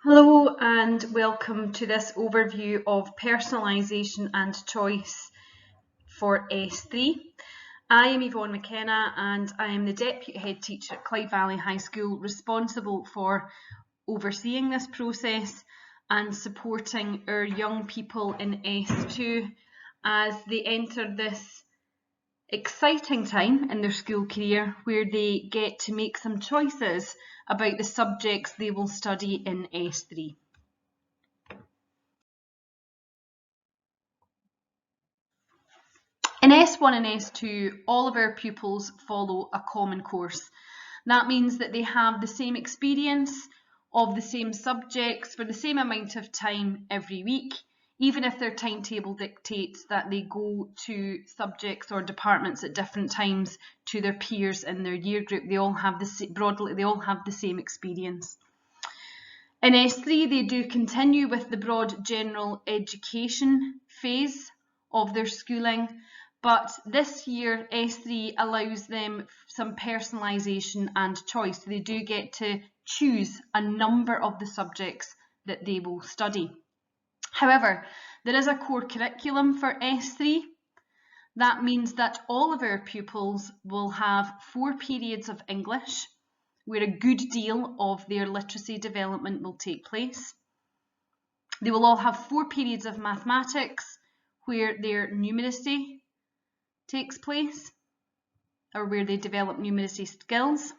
Hello and welcome to this overview of Personalisation and Choice for S3. I am Yvonne McKenna and I am the Deputy Head Teacher at Clyde Valley High School, responsible for overseeing this process and supporting our young people in S2 as they enter this exciting time in their school career where they get to make some choices about the subjects they will study in S3. In S1 and S2, all of our pupils follow a common course. That means that they have the same experience of the same subjects for the same amount of time every week, even if their timetable dictates that they go to subjects or departments at different times to their peers in their year group. They all have the same experience. In S3, they do continue with the broad general education phase of their schooling, but this year S3 allows them some personalisation and choice. They do get to choose a number of the subjects that they will study. However, there is a core curriculum for S3. That means that all of our pupils will have 4 periods of English, where a good deal of their literacy development will take place. They will all have 4 periods of mathematics, where their numeracy takes place, or where they develop numeracy skills.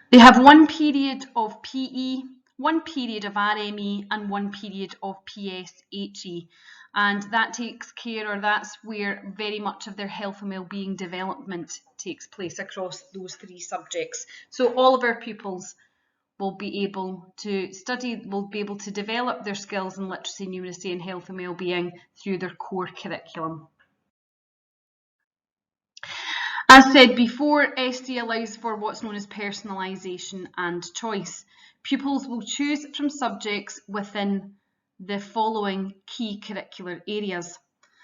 They have 1 period of PE, 1 period of RME, and 1 period of PSHE. And that takes care, or that's where very much of their health and wellbeing development takes place across those 3 subjects. So all of our pupils will be able to develop their skills in literacy, numeracy, and health and wellbeing through their core curriculum. As said before, S3 allows for what's known as personalisation and choice. Pupils will choose from subjects within the following key curricular areas: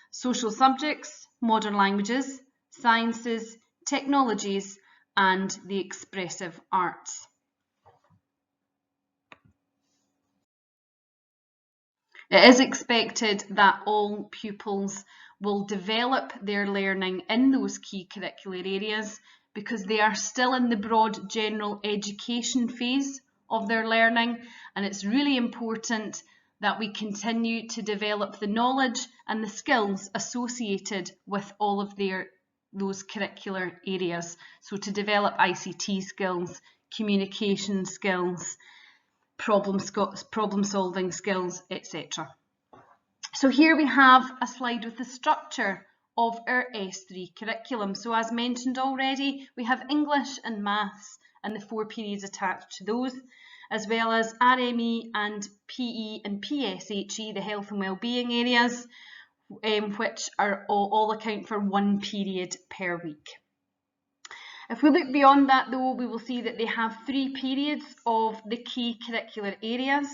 social subjects, modern languages, sciences, technologies, and the expressive arts. It is expected that all pupils will develop their learning in those key curricular areas because they are still in the broad general education phase of their learning, and it's really important that we continue to develop the knowledge and the skills associated with all of those curricular areas. So to develop ICT skills, communication skills, problem solving skills, etc. So here we have a slide with the structure of our S3 curriculum. So as mentioned already, we have English and Maths and the 4 periods attached to those, as well as RME and PE and PSHE, the health and wellbeing areas, which are all account for 1 period per week. If we look beyond that though, we will see that they have 3 periods of the key curricular areas,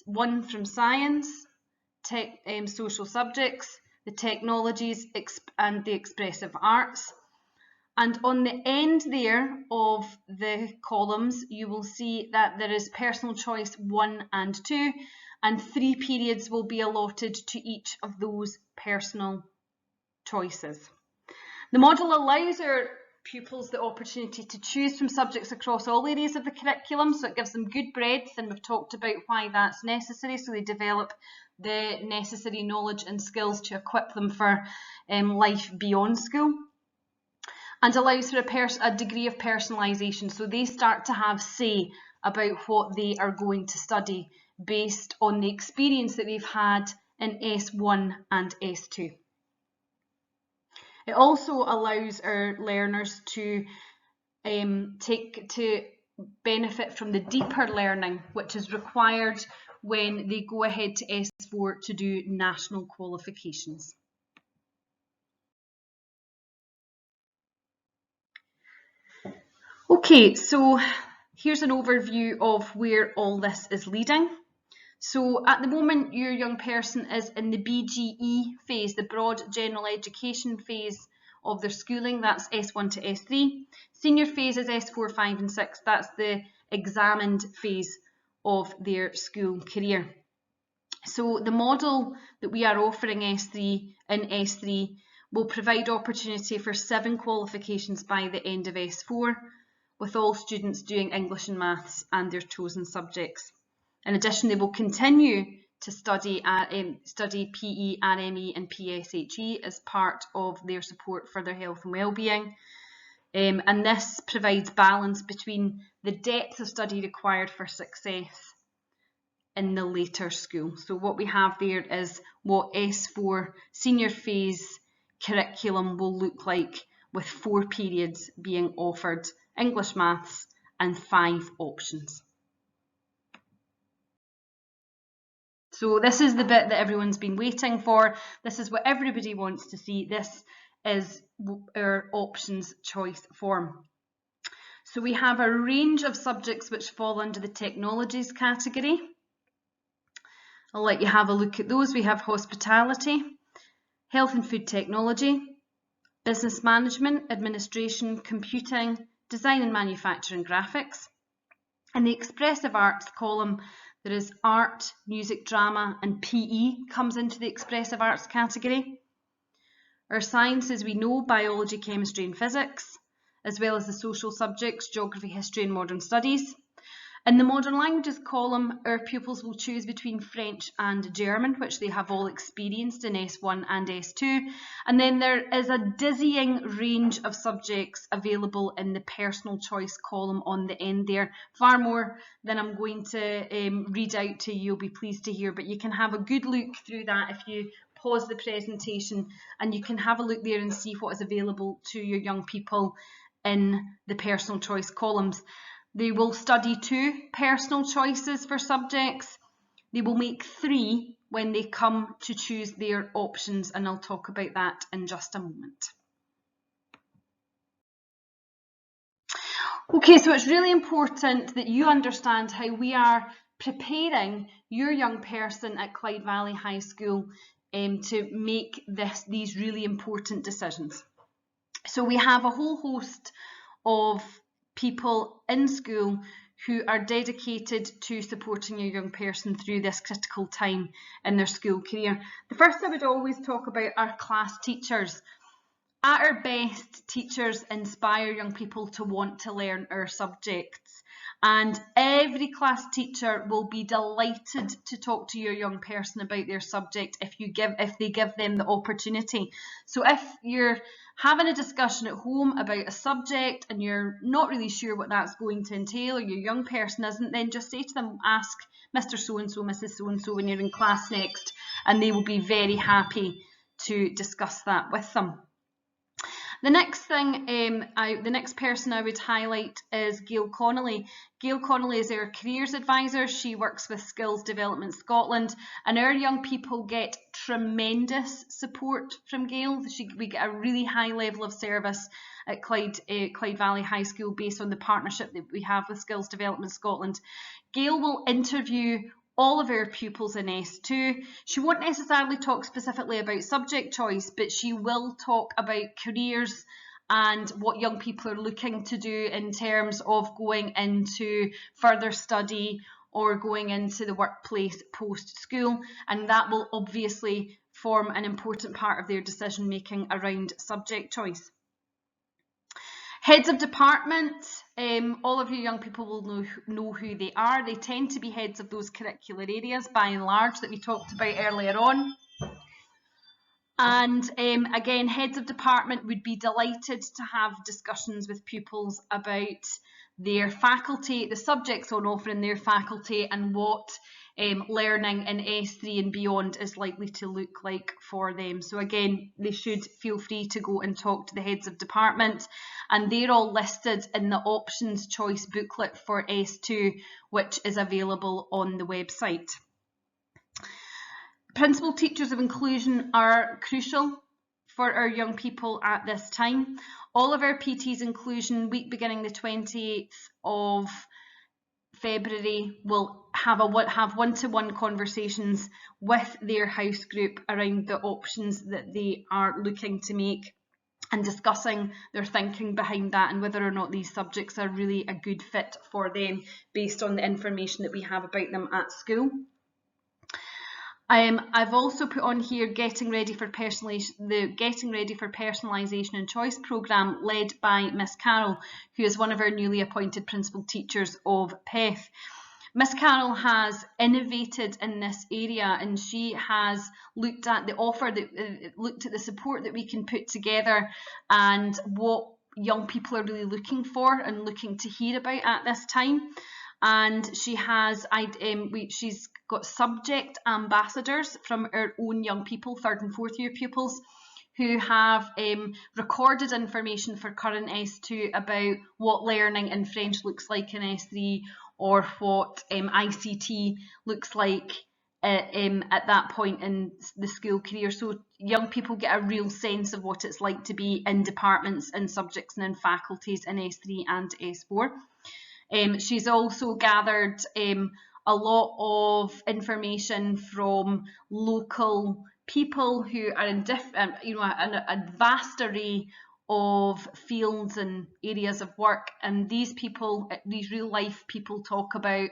1 from science, social subjects, the technologies, and the expressive arts. And on the end there of the columns, you will see that there is personal choice 1 and 2, and 3 periods will be allotted to each of those personal choices. The model allows our pupils the opportunity to choose from subjects across all areas of the curriculum, so it gives them good breadth, and we've talked about why that's necessary, so they develop the necessary knowledge and skills to equip them for life beyond school, and allows for a degree of personalisation, so they start to have say about what they are going to study based on the experience that they've had in S1 and S2. It also allows our learners to benefit from the deeper learning which is required when they go ahead to S4 to do national qualifications. Okay, so here's an overview of where all this is leading. So at the moment, your young person is in the BGE phase, the broad general education phase of their schooling, that's S1 to S3. Senior phase is S4, 5 and 6, that's the examined phase of their school career. So the model that we are offering S3 will provide opportunity for 7 qualifications by the end of S4, with all students doing English and Maths and their chosen subjects. In addition, they will continue to study PE, RME and PSHE as part of their support for their health and wellbeing. And this provides balance between the depth of study required for success in the later school. So what we have there is what S4 senior phase curriculum will look like, with 4 periods being offered, English, Maths and 5 options. So this is the bit that everyone's been waiting for. This is what everybody wants to see. This is our options choice form. So we have a range of subjects which fall under the technologies category. I'll let you have a look at those. We have hospitality, health and food technology, business management, administration, computing, design and manufacturing, graphics. In the expressive arts column, there is art, music, drama and PE comes into the expressive arts category. Our sciences, we know biology, chemistry and physics, as well as the social subjects, geography, history and modern studies. In the modern languages column, our pupils will choose between French and German, which they have all experienced in S1 and S2. And then there is a dizzying range of subjects available in the personal choice column on the end there. Far more than I'm going to read out to you, you'll be pleased to hear, but you can have a good look through that if you pause the presentation, and you can have a look there and see what is available to your young people in the personal choice columns. They will study 2 personal choices for subjects. They will make 3 when they come to choose their options, and I'll talk about that in just a moment. Okay, so it's really important that you understand how we are preparing your young person at Clyde Valley High School to make these really important decisions. So we have a whole host of people in school who are dedicated to supporting your young person through this critical time in their school career. The first I would always talk about are class teachers. At our best, teachers inspire young people to want to learn our subjects, and every class teacher will be delighted to talk to your young person about their subject if they give them the opportunity. So if you're having a discussion at home about a subject and you're not really sure what that's going to entail, or your young person isn't, then just say to them, ask Mr. So-and-so, Mrs. So-and-so when you're in class next, and they will be very happy to discuss that with them. The next thing, the next person I would highlight is Gail Connolly. Gail Connolly is our careers advisor. She works with Skills Development Scotland, and our young people get tremendous support from Gail. We get a really high level of service at Clyde Valley High School based on the partnership that we have with Skills Development Scotland. Gail will interview all of our pupils in S2. She won't necessarily talk specifically about subject choice, but she will talk about careers and what young people are looking to do in terms of going into further study or going into the workplace post-school, and that will obviously form an important part of their decision making around subject choice. Heads of department, all of you young people will know who they are. They tend to be heads of those curricular areas by and large that we talked about earlier on. And again, heads of department would be delighted to have discussions with pupils about their faculty, the subjects on offer in their faculty, and what learning in S3 and beyond is likely to look like for them. So again, they should feel free to go and talk to the heads of department, and they're all listed in the options choice booklet for S2, which is available on the website. Principal teachers of inclusion are crucial for our young people at this time. All of our PTs inclusion week beginning the 28th of February will have one-to-one conversations with their house group around the options that they are looking to make. and discussing their thinking behind that and whether or not these subjects are really a good fit for them based on the information that we have about them at school. I've also put on here Getting Ready for Personalisation and Choice programme led by Miss Carol, who is one of our newly appointed principal teachers of PEF. Miss Carol has innovated in this area, and she has looked at the offer, looked at the support that we can put together and what young people are really looking for and looking to hear about at this time. And she has, she's got subject ambassadors from our own young people, 3rd and 4th year pupils, who have recorded information for current S2 about what learning in French looks like in S3, or what ICT looks like at that point in the school career. So young people get a real sense of what it's like to be in departments, in subjects and in faculties in S3 and S4. She's also gathered a lot of information from local people who are in different, a vast array of fields and areas of work, and these people, these real life people, talk about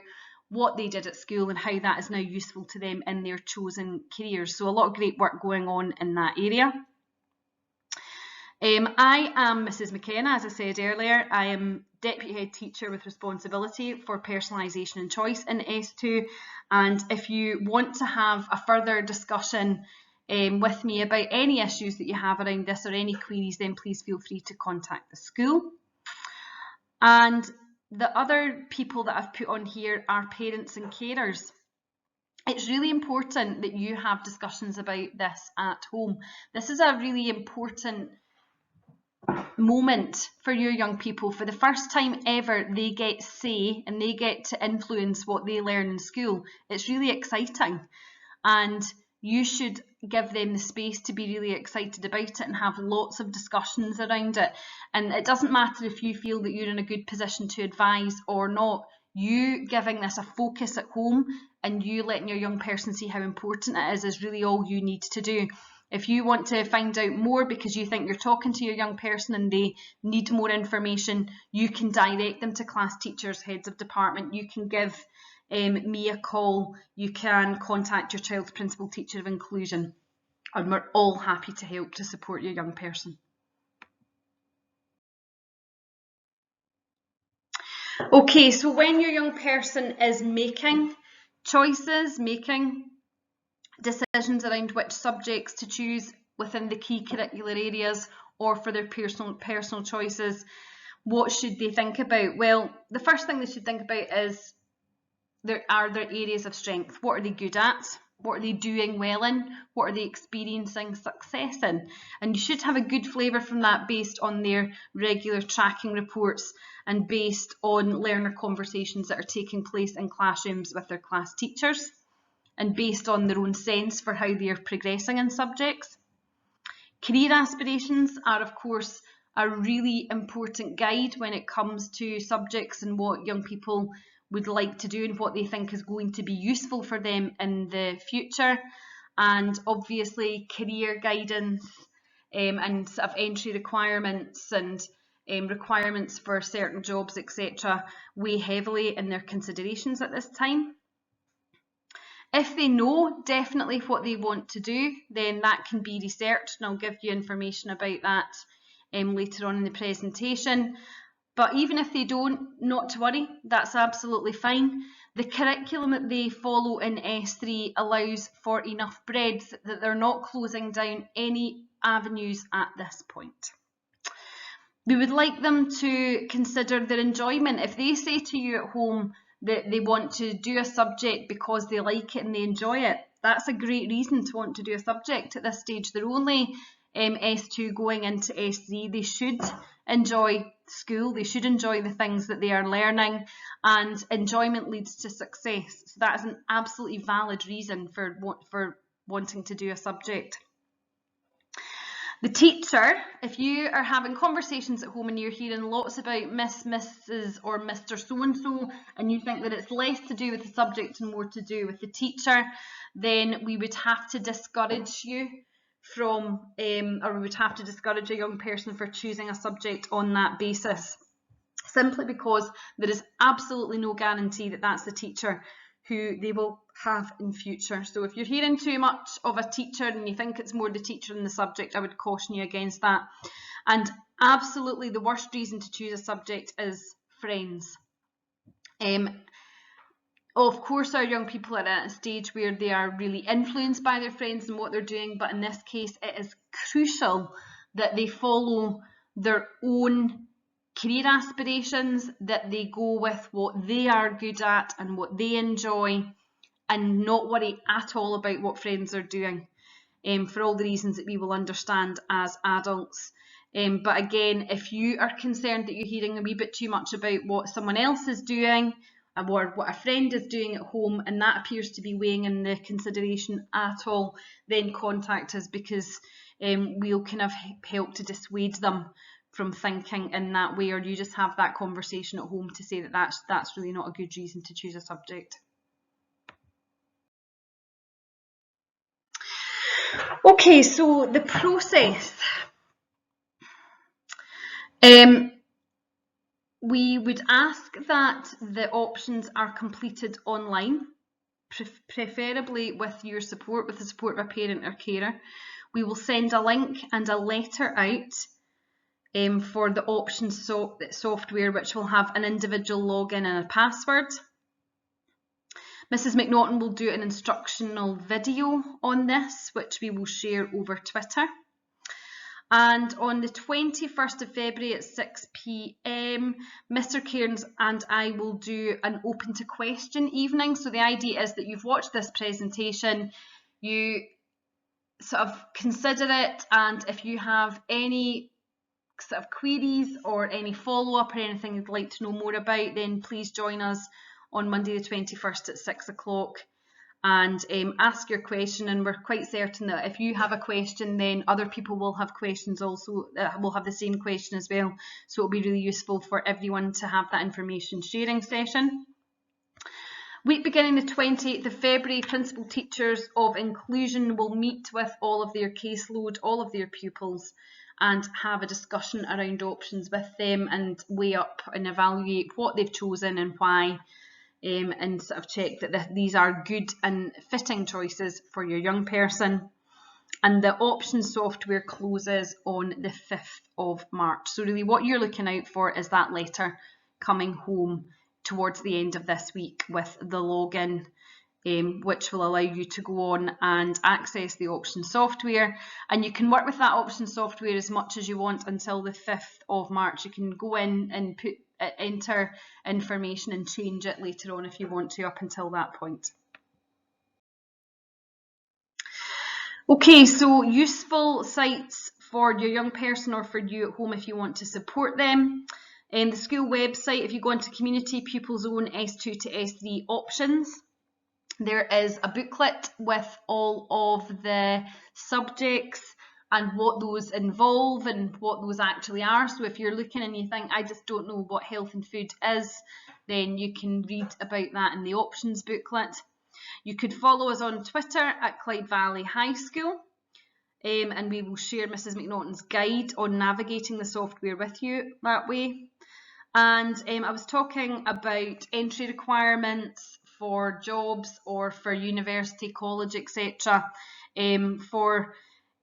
what they did at school and how that is now useful to them in their chosen careers. So a lot of great work going on in that area. I am Mrs. McKenna, as I said earlier. I am Deputy Head Teacher with responsibility for Personalisation and Choice in S2, and if you want to have a further discussion with me about any issues that you have around this or any queries, then please feel free to contact the school. And the other people that I've put on here are parents and carers. It's really important that you have discussions about this at home. This is a really important moment for your young people. For the first time ever, they get say and they get to influence what they learn in school. It's really exciting, and you should give them the space to be really excited about it and have lots of discussions around it. And it doesn't matter if you feel that you're in a good position to advise or not. You giving this a focus at home and you letting your young person see how important it is really all you need to do. If you want to find out more because you think you're talking to your young person and they need more information, you can direct them to class teachers, heads of department. You can give me a call. You can contact your child's principal teacher of inclusion, and we're all happy to help to support your young person. Okay, so when your young person is making choices, making decisions around which subjects to choose within the key curricular areas or for their personal choices, what should they think about? Well, the first thing they should think about is are their areas of strength. What are they good at? What are they doing well in? What are they experiencing success in? And you should have a good flavour from that based on their regular tracking reports and based on learner conversations that are taking place in classrooms with their class teachers, and based on their own sense for how they are progressing in subjects. Career aspirations are, of course, a really important guide when it comes to subjects and what young people would like to do and what they think is going to be useful for them in the future. And obviously career guidance and sort of entry requirements and requirements for certain jobs, etc., weigh heavily in their considerations at this time. If they know definitely what they want to do, then that can be researched, and I'll give you information about that later on in the presentation. But even if they don't, not to worry, that's absolutely fine. The curriculum that they follow in S3 allows for enough breadth that they're not closing down any avenues at this point. We would like them to consider their enjoyment. If they say to you at home that they want to do a subject because they like it and they enjoy it, that's a great reason to want to do a subject at this stage. They're only S2 going into S3. They should enjoy school, they should enjoy the things that they are learning, and enjoyment leads to success. So that is an absolutely valid reason for wanting to do a subject. The teacher, if you are having conversations at home and you're hearing lots about Miss, Mrs. or Mr. so-and-so, and you think that it's less to do with the subject and more to do with the teacher, then we would have to discourage you from, or we would have to discourage a young person for choosing a subject on that basis, simply because there is absolutely no guarantee that that's the teacher who they will have in future. So if you're hearing too much of a teacher and you think it's more the teacher than the subject, I would caution you against that. And absolutely the worst reason to choose a subject is friends. Of course, our young people are at a stage where they are really influenced by their friends and what they're doing, but in this case, it is crucial that they follow their own career aspirations, that they go with what they are good at and what they enjoy, and not worry at all about what friends are doing, for all the reasons that we will understand as adults. But again, if you are concerned that you're hearing a wee bit too much about what someone else is doing, or what a friend is doing at home, and that appears to be weighing in the consideration at all, then contact us, because we'll kind of help to dissuade them from thinking in that way, or you just have that conversation at home to say that that's really not a good reason to choose a subject. Okay, so the process. We would ask that the options are completed online, preferably with your support, with the support of a parent or carer. We will send a link and a letter out for the options software, which will have an individual login and a password. Mrs. McNaughton will do an instructional video on this, which we will share over Twitter. And on the 21st of February at 6 p.m, Mr. Cairns and I will do an open to question evening. So the idea is that you've watched this presentation, you sort of consider it, and if you have any sort of queries or any follow-up or anything you'd like to know more about, then please join us on Monday the 21st at 6 o'clock. And ask your question, and we're quite certain that if you have a question, then other people will have questions also, will have the same question as well. So it'll be really useful for everyone to have that information sharing session. Week beginning the 28th of February, Principal Teachers of Inclusion will meet with all of their caseload, all of their pupils, and have a discussion around options with them and weigh up and evaluate what they've chosen and why. And sort of check that these are good and fitting choices for your young person. And the options software closes on the 5th of March. So really what you're looking out for is that letter coming home towards the end of this week with the login, which will allow you to go on and access the options software. And you can work with that options software as much as you want until the 5th of March. You can go in and enter information and change it later on if you want to, up until that point. Okay, so useful sites for your young person or for you at home if you want to support them. The school website, if you go into Community Pupil Zone S2 to S3 options, there is a booklet with all of the subjects and what those involve and what those actually are. So if you're looking and you think, I just don't know what health and food is, then you can read about that in the options booklet. You could follow us on Twitter at Clyde Valley High School, and we will share Mrs. McNaughton's guide on navigating the software with you that way. And I was talking about entry requirements for jobs or for university, college, etc. For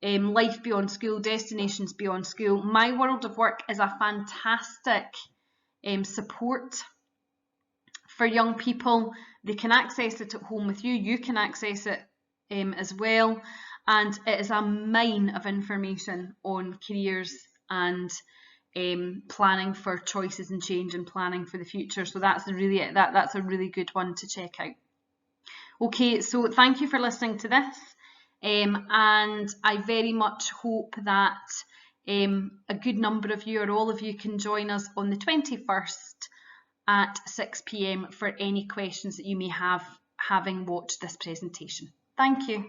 life beyond school, destinations beyond school. My World of Work is a fantastic support for young people. They can access it at home with you. You can access it as well. And it is a mine of information on careers and planning for choices and change and planning for the future. So that's really that's a really good one to check out. Okay, so thank you for listening to this, and I very much hope that a good number of you or all of you can join us on the 21st at 6 p.m. for any questions that you may have having watched this presentation. Thank you.